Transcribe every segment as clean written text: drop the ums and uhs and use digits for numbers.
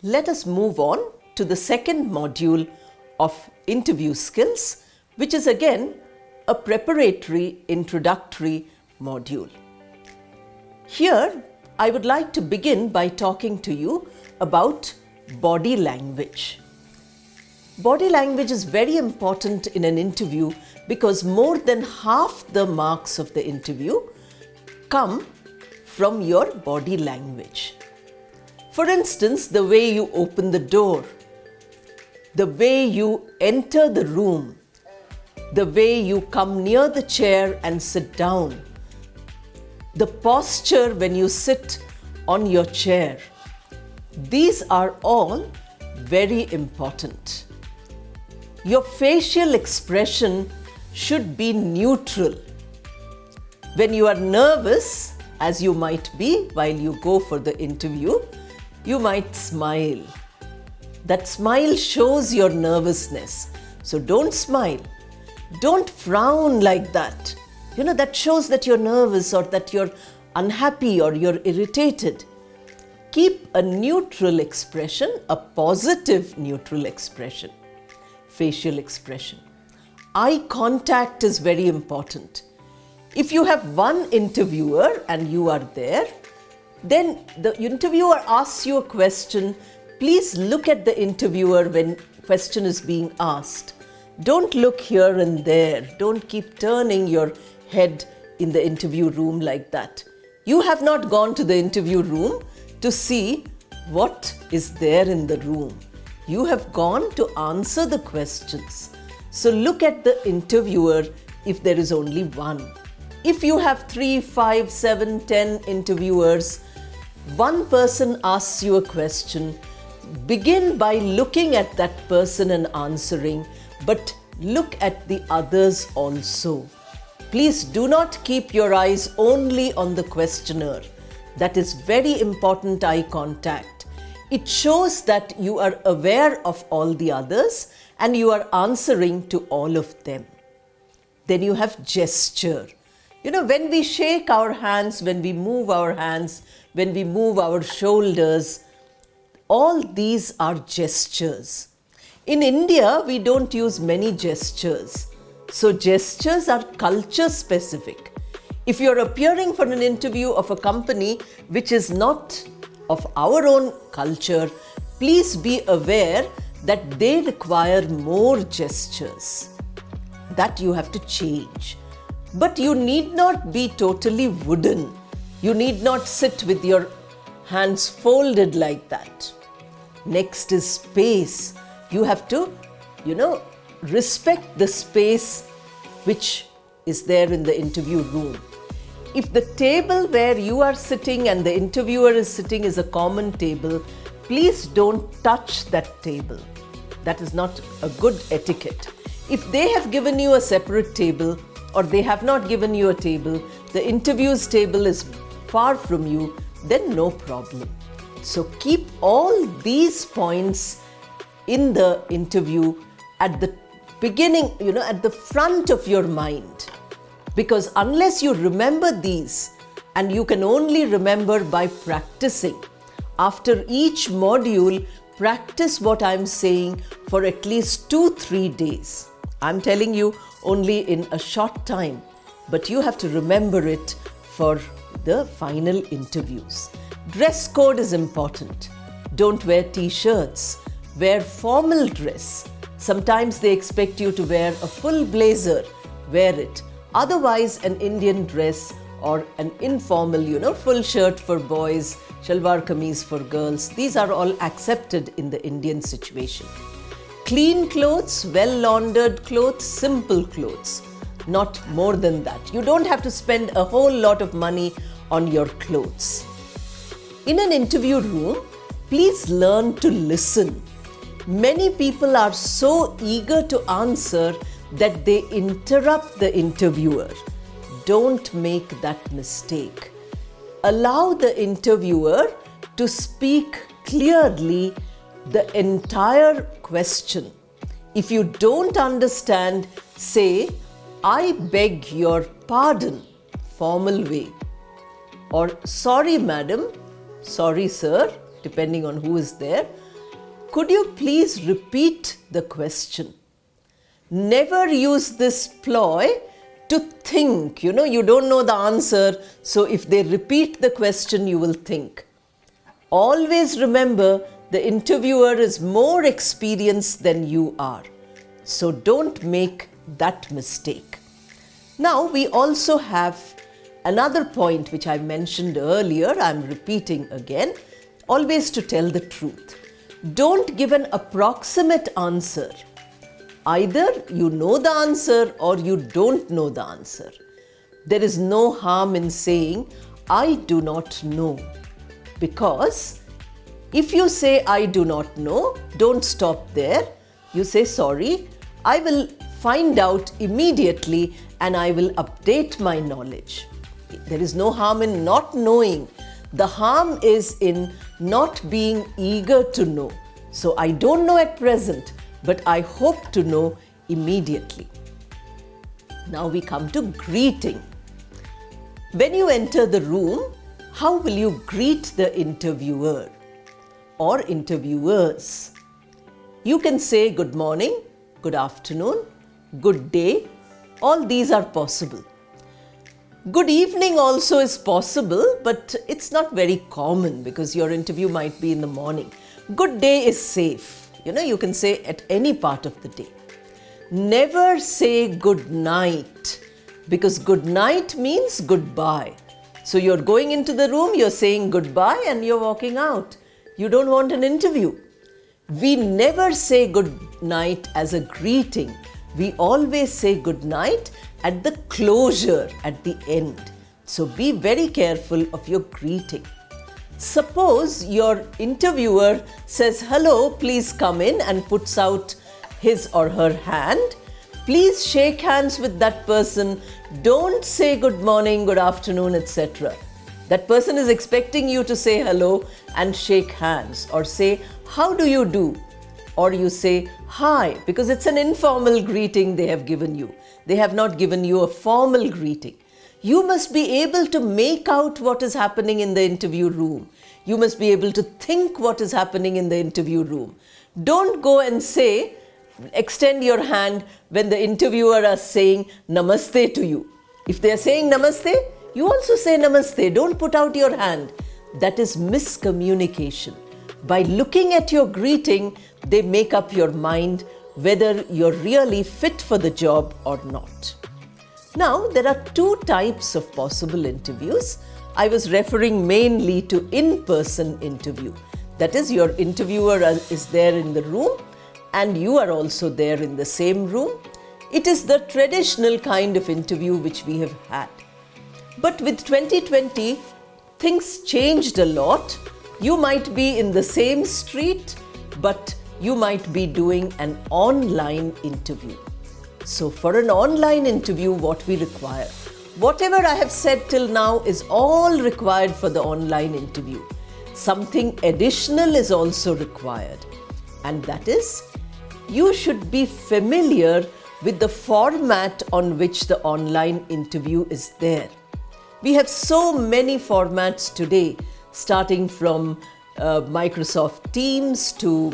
Let us move on to the second module of interview skills, which is again a preparatory introductory module. Here, I would like to begin by talking to you about body language. Body language is very important in an interview because more than half the marks of the interview come from your body language. For instance, the way you open the door, the way you enter the room, the way you come near the chair and sit down, the posture when you sit on your chair. These are all very important. Your facial expression should be neutral. When you are nervous, as you might be while you go for the interview, you might smile. That smile shows your nervousness. So don't smile. Don't frown like that. That shows that you're nervous or that you're unhappy or you're irritated. Keep a neutral expression, a positive neutral expression, facial expression. Eye contact is very important. If you have one interviewer and you are there, then the interviewer asks you a question. Please look at the interviewer when question is being asked. Don't look here and there. Don't keep turning your head in the interview room like that. You have not gone to the interview room to see what is there in the room. You have gone to answer the questions. So look at the interviewer if there is only one. If you have 3, 5, 7, 10 interviewers, one person asks you a question, begin by looking at that person and answering, but look at the others also. Please do not keep your eyes only on the questioner. That is very important eye contact. It shows that you are aware of all the others and you are answering to all of them. Then you have gesture. When we shake our hands, when we move our hands, when we move our shoulders, all these are gestures. In India, we don't use many gestures. So gestures are culture specific. If you're appearing for an interview of a company which is not of our own culture, please be aware that they require more gestures. That you have to change. But you need not be totally wooden. You need not sit with your hands folded like that. Next is space. You have to, respect the space which is there in the interview room. If the table where you are sitting and the interviewer is sitting is a common table, please don't touch that table. That is not a good etiquette. If they have given you a separate table or they have not given you a table, the interview's table is far from you, then no problem. So keep all these points in the interview at the beginning, at the front of your mind. Because unless you remember these, and you can only remember by practicing, after each module, practice what I'm saying for at least 2-3 days. I'm telling you only in a short time, but you have to remember it for the final interviews. Dress code is important. Don't wear t-shirts. Wear formal dress. Sometimes they expect you to wear a full blazer. Wear it. Otherwise, an Indian dress or an informal, full shirt for boys, shalwar kameez for girls. These are all accepted in the Indian situation. Clean clothes, well-laundered clothes, simple clothes. Not more than that. You don't have to spend a whole lot of money on your clothes. In an interview room, please learn to listen. Many people are so eager to answer that they interrupt the interviewer. Don't make that mistake. Allow the interviewer to speak clearly the entire question. If you don't understand, say, "I beg your pardon," formal way. Or, "Sorry, madam," "Sorry, sir," depending on who is there. Could you please repeat the question? Never use this ploy to think. You don't know the answer, so if they repeat the question, you will think. Always remember, the interviewer is more experienced than you are. So don't make that mistake. Now we also have another point which I mentioned earlier. I'm repeating again. Always to tell the truth. Don't give an approximate answer. Either you know the answer or you don't know the answer. There is no harm in saying, I do not know. Because if you say, I do not know, don't stop there. You say, sorry, I will find out immediately and I will update my knowledge. There is no harm in not knowing. The harm is in not being eager to know. So I don't know at present, but I hope to know immediately. Now we come to greeting. When you enter the room, how will you greet the interviewer or interviewers? You can say good morning, good afternoon, good day. All these are possible. Good evening also is possible, but it's not very common because your interview might be in the morning. Good day is safe. You can say at any part of the day. Never say good night, because good night means goodbye. So you're going into the room, you're saying goodbye and you're walking out. You don't want an interview. We never say good night as a greeting. We always say good night at the closure, at the end. So be very careful of your greeting. Suppose your interviewer says, hello, please come in, and puts out his or her hand. Please shake hands with that person. Don't say good morning, good afternoon, etc. That person is expecting you to say hello and shake hands, or say, how do you do? Or you say, hi, because it's an informal greeting they have given you. They have not given you a formal greeting. You must be able to make out what is happening in the interview room. You must be able to think what is happening in the interview room. Don't go and say, extend your hand when the interviewer is saying namaste to you. If they are saying namaste, you also say namaste. Don't put out your hand. That is miscommunication. By looking at your greeting, they make up your mind whether you're really fit for the job or not. Now, there are two types of possible interviews. I was referring mainly to in-person interview. That is, your interviewer is there in the room and you are also there in the same room. It is the traditional kind of interview which we have had. But with 2020, things changed a lot. You might be in the same street, but you might be doing an online interview. So for an online interview, what we require? Whatever I have said till now is all required for the online interview. Something additional is also required, and that is, you should be familiar with the format on which the online interview is there. We have so many formats today, starting from Microsoft Teams to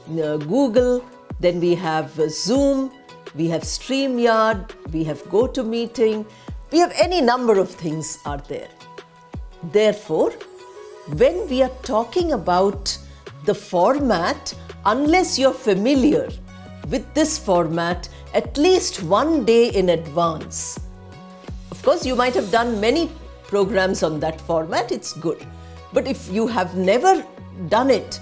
Google. Then we have Zoom, we have StreamYard, we have GoToMeeting, we have any number of things are there. Therefore, when we are talking about the format, unless you're familiar with this format at least one day in advance. Of course, you might have done many programs on that format, it's good. But if you have never done it,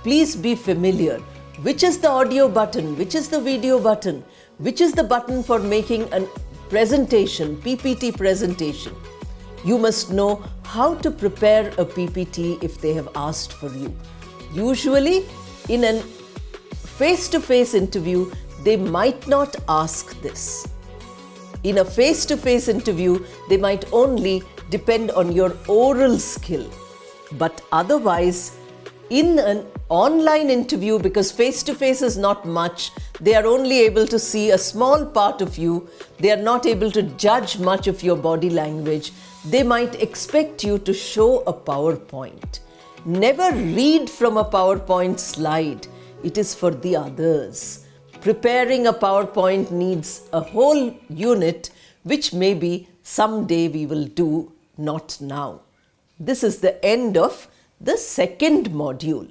please be familiar. Which is the audio button? Which is the video button? Which is the button for making a presentation, PPT presentation? You must know how to prepare a PPT if they have asked for you. Usually, in a face-to-face interview, they might not ask this. In a face-to-face interview, they might only depend on your oral skill. But otherwise, in an online interview, because face-to-face is not much, they are only able to see a small part of you, they are not able to judge much of your body language, they might expect you to show a PowerPoint. Never read from a PowerPoint slide. It is for the others. Preparing a PowerPoint needs a whole unit, which maybe someday we will do, not now. This is the end of the second module.